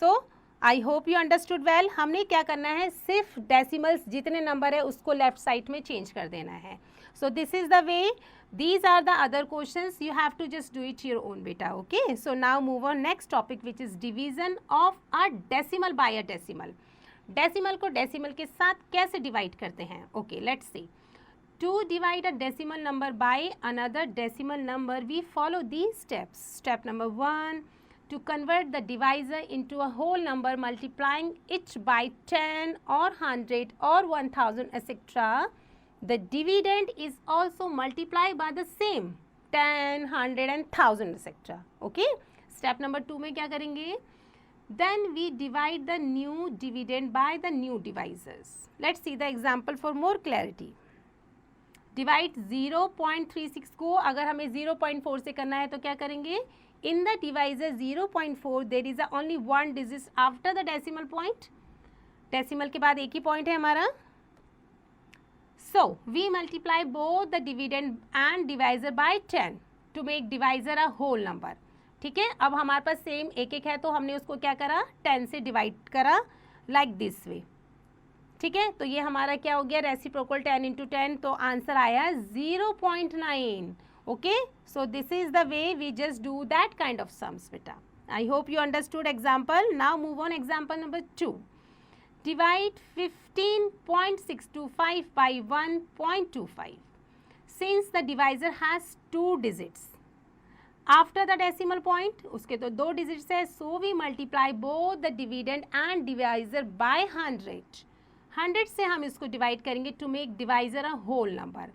so I hope you understood well. हमने क्या करना है, सिर्फ डेसिमल्स जितने नंबर है उसको लेफ्ट साइड में चेंज कर देना है. सो this is the way. These are the other questions. You have to just do it your own beta. Okay, so now move on next topic which is division of a decimal by a decimal. Decimal को decimal के साथ कैसे divide करते हैं. Okay, let's see. To divide a decimal number by another decimal number, we follow these steps. Step number 1, to convert the divisor into a whole number, multiplying it by 10 or 100 or 1000, etc. The dividend is also multiplied by the same 10, 100 and 1000, etc. Okay. Step number 2 में क्या करेंगे, then we divide the new dividend by the new divisors. Let's see the example for more clarity. Divide 0.36 को अगर हमें 0.4 से करना है तो क्या करेंगे, in the divisor 0.4 there is only one digit after the decimal point. Decimal के बाद एक ही पॉइंट है हमारा. So we multiply both the dividend and divisor by 10 to make divisor a whole number. ठीक है, अब हमारे पास सेम एक एक है तो हमने उसको क्या करा, 10 से डिवाइड करा लाइक दिस वे. ठीक है, तो ये हमारा क्या हो गया, रेसिप्रोकल 10 इंटू 10, तो आंसर आया 0.9. Okay, so this is the way we just do that kind of sums बेटा. I hope you understood example. Now move on example number 2. Divide 15.625 by 1.25. Since the divisor has 2 digits after the decimal point, उसके तो 2 digits है, so we multiply both the dividend and divisor by 100. 100 से हम इसको divide करेंगे to make divisor a whole number.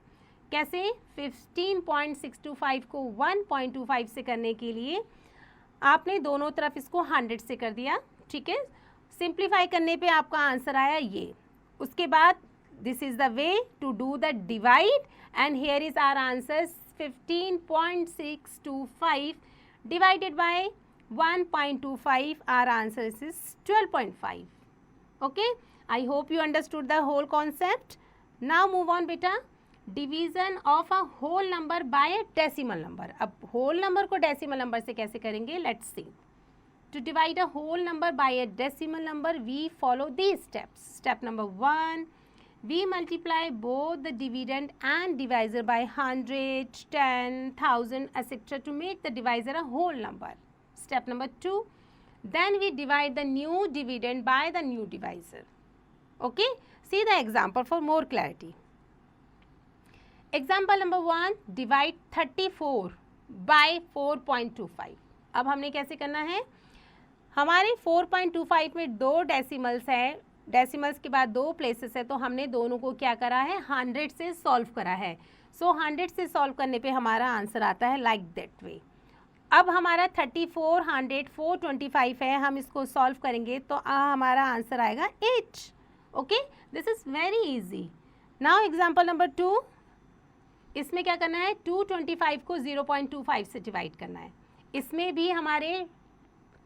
कैसे, 15.625 को 1.25 से करने के लिए आपने दोनों तरफ इसको 100 से कर दिया. ठीक है, सिंप्लीफाई करने पे आपका आंसर आया ये. उसके बाद this is the way to do the divide and here is our answer 15.625 divided by 1.25. Our answer is 12.5. Okay, I hope you understood the whole concept. Now move on beta. Division of a whole number by a decimal number. अब whole number को decimal number से कैसे करेंगे, let's see. To divide a whole number by a decimal number, we follow these steps. Step number 1, we multiply both the dividend and divisor by 100, 10, 1000, etc. to make the divisor a whole number. Step number 2, then we divide the new dividend by the new divisor. Okay, see the example for more clarity. Example number 1, divide 34 by 4.25. अब हमने कैसे करना है, हमारे 4.25 में 2 decimals हैं, decimals के बाद 2 प्लेसेस है, तो हमने दोनों को क्या करा है, 100 से सॉल्व करा है. सो 100 से सॉल्व करने पे हमारा आंसर आता है लाइक दैट वे। अब हमारा 34, 100, 425 है, हम इसको सॉल्व करेंगे तो हमारा आंसर आएगा 8। Okay, this is very easy. Now example number 2, इसमें क्या करना है, 225 को 0.25 से डिवाइड करना है। इसमें भी हमारे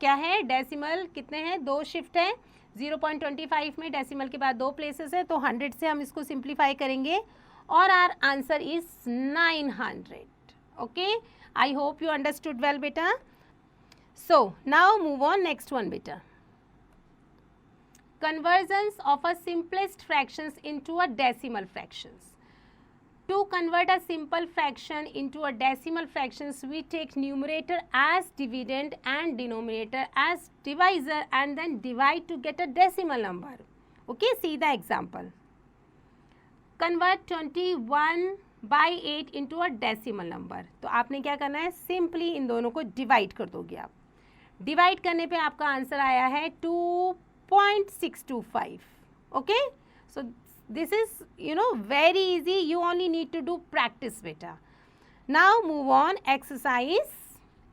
क्या है, डेसिमल कितने हैं, 2 शिफ्ट है। 0.25 में डेसिमल के बाद 2 प्लेसेस है, तो 100 से हम इसको सिंप्लीफाई करेंगे और our answer is 900। Okay, I hope you understood well, beta. So now move on next one, beta. Conversions of a simplest fractions into a decimal fractions. To convert a simple fraction into a decimal fractions, we take numerator as dividend and denominator as divisor and then divide to get a decimal number. Okay, see the example. Convert 21/8 into a decimal number. तो आपने क्या करना है, simply in दोनों को divide कर दोगे आप। डिवाइड करने पे आपका आंसर आया है 2.625. Okay, so this is very easy, you only need to do practice बेटा। Now move on exercise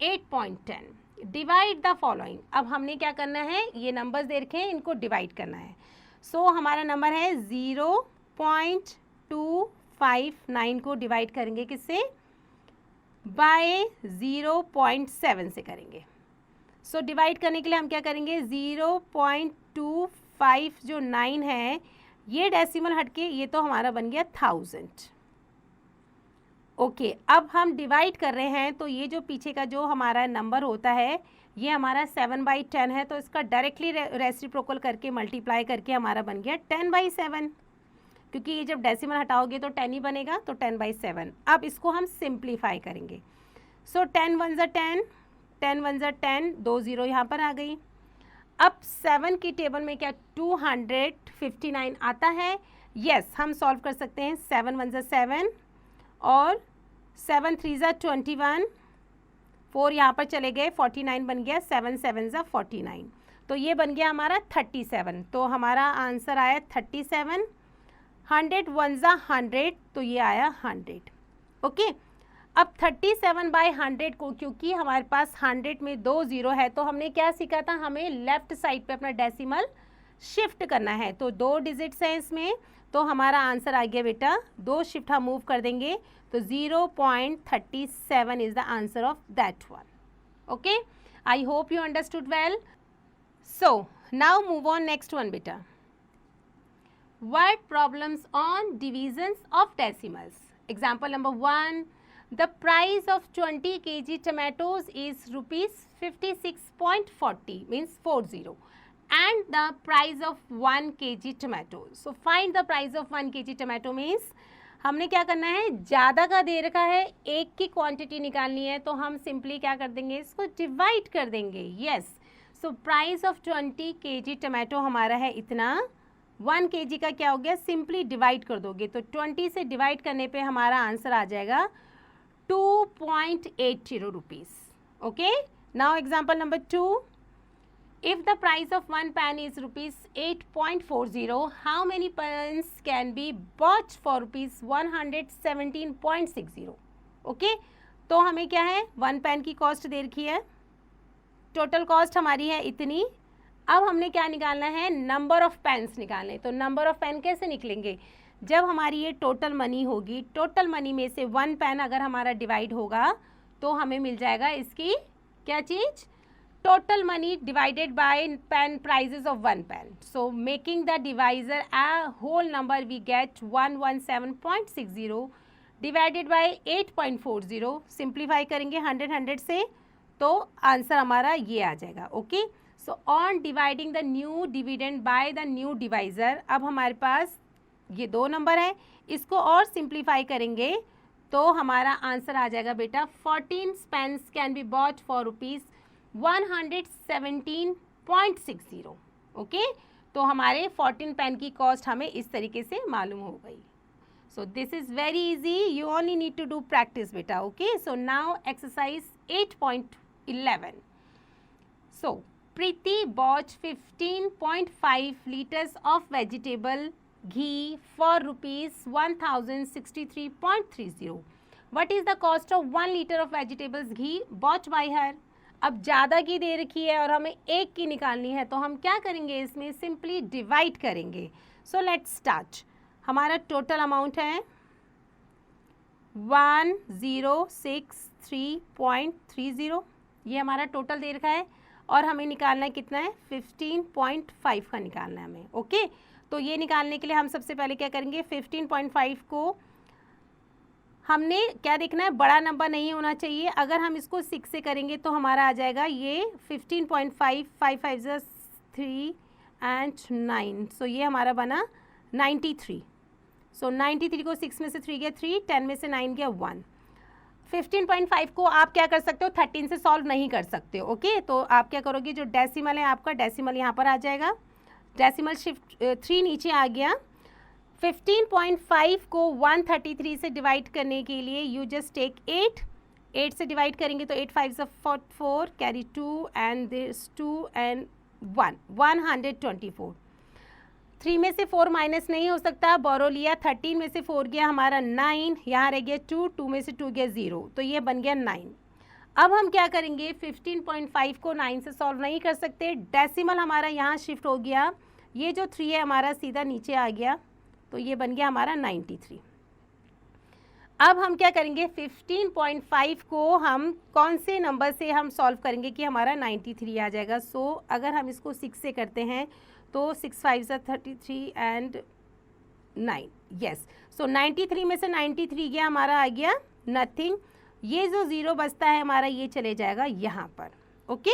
8.10, divide the following. अब हमने क्या करना है, ये नंबर्स दे रखे हैं, इनको डिवाइड करना है। सो हमारा नंबर है 0.259 को डिवाइड करेंगे किससे, बाय 0.7 से करेंगे। सो डिवाइड करने के लिए हम क्या करेंगे, 0.25 जो 9 है, ये डेसिमल हटके ये तो हमारा बन गया 1000। ओके, अब हम डिवाइड कर रहे हैं तो ये जो पीछे का जो हमारा नंबर होता है, ये हमारा 7/10 है, तो इसका डायरेक्टली रेसिप्रोकल करके मल्टीप्लाई करके हमारा बन गया 10/7, क्योंकि ये जब डेसिमल हटाओगे तो 10 ही बनेगा, तो 10/7। अब इसको हम सिंप्लीफाई करेंगे। सो 10 1 ज़ा 10, 10 1 ज़ा 10, 2 0 यहाँ पर आ गई। अब 7 की टेबल में क्या 259 आता है, यस हम सॉल्व कर सकते हैं। 7 1 ज़ा 7 और 7 3 ज़ा 21, 4 यहाँ पर चले गए, 49 बन गया, 7 7 ज़ा 49, तो ये बन गया हमारा 37। तो हमारा आंसर आया 37। 100 1 ज़ा 100, तो ये आया 100। ओके, अब 37/100 को, क्योंकि हमारे पास 100 में 2 0 है, तो हमने क्या सीखा था, हमें लेफ्ट साइड पे अपना डेसिमल शिफ्ट करना है। तो 2 डिजिट्स हैं इसमें, तो हमारा आंसर आ गया बेटा, 2 शिफ्ट हम मूव कर देंगे, तो 0.37 is the answer of that one. Okay, I hope you understood well. So now move on next one बेटा। Word problems on divisions of decimals. Example number 1. The price of 20 kg tomatoes is rupees 56.40, means 40, and the price of 1 kg tomatoes. So find the price of 1 kg tomato means हमने क्या करना है, ज़्यादा का दे रखा है, एक की क्वांटिटी निकालनी है, तो हम सिंपली क्या कर देंगे, इसको डिवाइड कर देंगे। Yes, so price of 20 kg tomato हमारा है इतना, 1 kg का क्या हो गया, सिंपली डिवाइड कर दोगे, तो 20 से डिवाइड करने पे हमारा आंसर आ जाएगा 2.80 rupees. Okay, now example number 2, if the price of 1 pan is rupees 8.40, how many pans can be bought for rupees 117.60। Okay, तो हमें क्या है, 1 pan की कॉस्ट दे रखी है, टोटल कॉस्ट हमारी है इतनी। अब हमने क्या निकालना है, नंबर ऑफ पेन्स निकालने। तो नंबर ऑफ पेन कैसे निकलेंगे, जब हमारी ये टोटल मनी होगी, टोटल मनी में से 1 पेन अगर हमारा डिवाइड होगा तो हमें मिल जाएगा इसकी क्या चीज़, total money divided by pen prices of 1 pen. So making the divisor a whole number we get 117.60 divided by 8.40। Simplify करेंगे 100 से, तो आंसर हमारा ये आ जाएगा। Okay, so on dividing the new dividend by the new divisor, अब हमारे पास ये 2 नंबर है, इसको और सिंप्लीफाई करेंगे तो हमारा आंसर आ जाएगा बेटा 14 pens can be bought for rupees 117.60। Okay, तो हमारे 14 पेन की कॉस्ट हमें इस तरीके से मालूम हो गई। So this is very easy, you only need to do practice बेटा। Okay, so now exercise 8.11. So Preeti bought 15.5 liters of vegetable ghee for rupees 1063.30. What is the cost of 1 liter of vegetables ghee bought by her? अब ज़्यादा घी दे रखी है और हमें एक की निकालनी है, तो हम क्या करेंगे, इसमें सिंपली डिवाइड करेंगे. So let's start. हमारा टोटल अमाउंट है 1063.30. ये हमारा टोटल दे रखा है और हमें निकालना है कितना है, 15.5 का निकालना है हमें. ओके, तो ये निकालने के लिए हम सबसे पहले क्या करेंगे, 15.5 को हमने क्या देखना है, बड़ा नंबर नहीं होना चाहिए. अगर हम इसको 6 से करेंगे तो हमारा आ जाएगा ये 15.5, 5 5 3 एंड 9. सो ये हमारा बना 93. सो 93 को 6 में से 3 गया 3, 10 में से 9 गया 1. 15.5 को आप क्या कर सकते हो, 13 से सॉल्व नहीं कर सकते हो. ओके, तो आप क्या करोगे, जो डेसिमल है आपका, डेसिमल यहाँ पर आ जाएगा. डेसिमल शिफ्ट 3 नीचे आ गया. 15.5 को 133 से डिवाइड करने के लिए यू जस्ट टेक 8 से डिवाइड करेंगे तो 8 5 4, कैरी 2 एंड दिस 2 एंड 1, 124. 3 में से 4 माइनस नहीं हो सकता, बोरो लिया. 13 में से 4 गया हमारा 9, यहाँ रह गया 2, 2 में से 2 गया 0, तो ये बन गया 9. अब हम क्या करेंगे, 15.5 को 9 से सॉल्व नहीं कर सकते. डेसिमल हमारा यहाँ शिफ्ट हो गया, ये जो 3 है हमारा सीधा नीचे आ गया, तो ये बन गया हमारा 93. अब हम क्या करेंगे, 15.5 को हम कौन से नंबर से हम सॉल्व करेंगे कि हमारा 93 आ जाएगा. सो अगर हम इसको 6 से करते हैं तो 6 5 33 एंड 9. यस, सो 93 में से 93 गया हमारा, आ गया नथिंग. ये जो 0 बचता है हमारा, ये चले जाएगा यहाँ पर. Okay,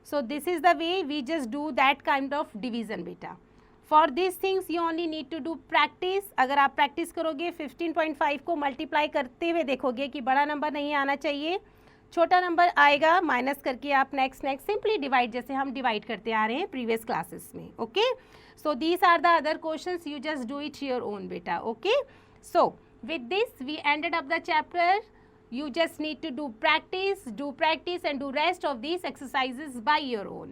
so this is the way we just do that kind of division बेटा. For this things you only need to do practice. अगर आप प्रैक्टिस करोगे, 15.5 को मल्टीप्लाई करते हुए देखोगे कि बड़ा नंबर नहीं आना चाहिए, छोटा नंबर आएगा, माइनस करके आप नेक्स्ट सिंपली डिवाइड, जैसे हम डिवाइड करते आ रहे हैं प्रीवियस क्लासेस में. Okay, so these are the other questions, you just do it your own बेटा. Okay, so with this we ended up the chapter. You just need to do practice and do rest of these exercises by your own.